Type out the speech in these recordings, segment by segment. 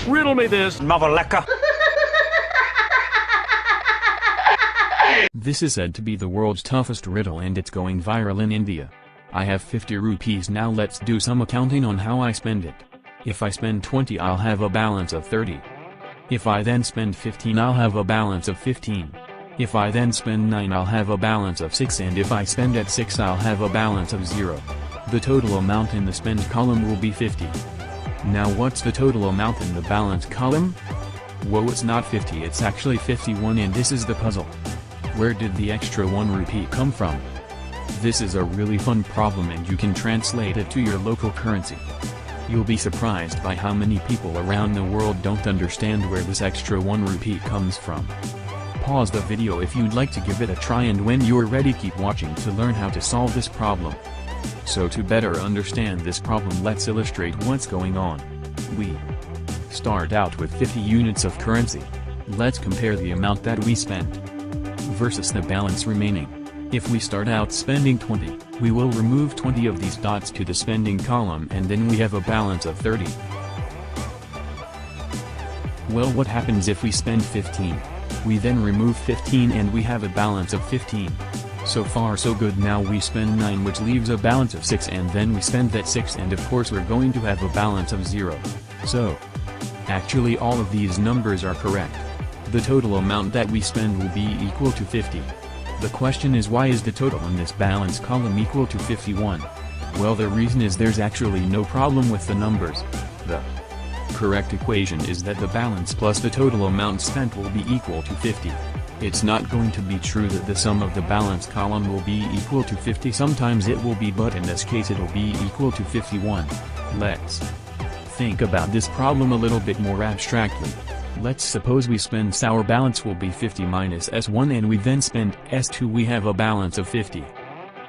Riddle me this, mother lecker. This is said to be the world's toughest riddle and it's going viral in India. I have 50 rupees now, let's do some accounting on how I spend it. If I spend 20 I'll have a balance of 30. If I then spend 15 I'll have a balance of 15. If I then spend 9 I'll have a balance of 6, and if I spend at 6 I'll have a balance of 0. The total amount in the spend column will be 50. Now what's the total amount in the balance column? Whoa, it's not 50, it's actually 51, and this is the puzzle. Where did the extra 1 rupee come from? This is a really fun problem and you can translate it to your local currency. You'll be surprised by how many people around the world don't understand where this extra 1 rupee comes from. Pause the video if you'd like to give it a try, and when you're ready keep watching to learn how to solve this problem. So to better understand this problem, let's illustrate what's going on. We start out with 50 units of currency. Let's compare the amount that we spent versus the balance remaining. If we start out spending 20, we will remove 20 of these dots to the spending column and then we have a balance of 30. Well, what happens if we spend 15? We then remove 15 and we have a balance of 15. So far so good. Now we spend 9, which leaves a balance of 6, and then we spend that 6 and of course we're going to have a balance of 0. So actually all of these numbers are correct. The total amount that we spend will be equal to 50. The question is, why is the total in this balance column equal to 51? Well, the reason is there's actually no problem with the numbers. The correct equation is that the balance plus the total amount spent will be equal to 50. It's not going to be true that the sum of the balance column will be equal to 50. Sometimes it will be, but in this case it'll be equal to 51. Let's think about this problem a little bit more abstractly. Let's suppose we spend, our balance will be 50 minus S1, and we then spend S2, we have a balance of 50.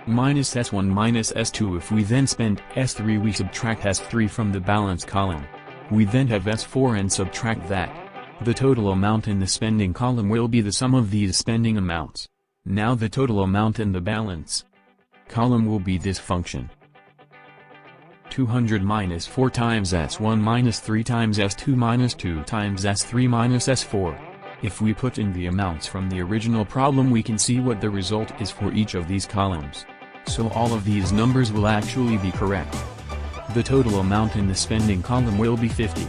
Minus S1 minus S2, if we then spend S3 we subtract S3 from the balance column. We then have S4 and subtract that. The total amount in the spending column will be the sum of these spending amounts. Now the total amount in the balance column will be this function. 200 minus 4 times S1 minus 3 times S2 minus 2 times S3 minus S4. If we put in the amounts from the original problem, we can see what the result is for each of these columns. So all of these numbers will actually be correct. The total amount in the spending column will be 50.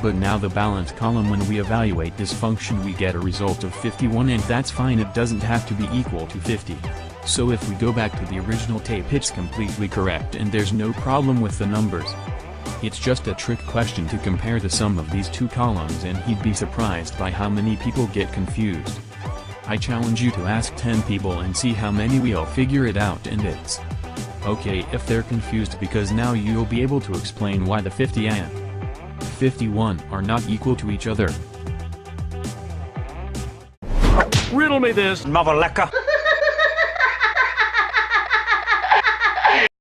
But now the balance column, when we evaluate this function we get a result of 51, and that's fine, it doesn't have to be equal to 50. So if we go back to the original tape, it's completely correct and there's no problem with the numbers. It's just a trick question to compare the sum of these two columns, and he'd be surprised by how many people get confused. I challenge you to ask 10 people and see how many will figure it out, and it's okay if they're confused, because now you'll be able to explain why the 50 and 51 are not equal to each other. Riddle me this, mother lecker.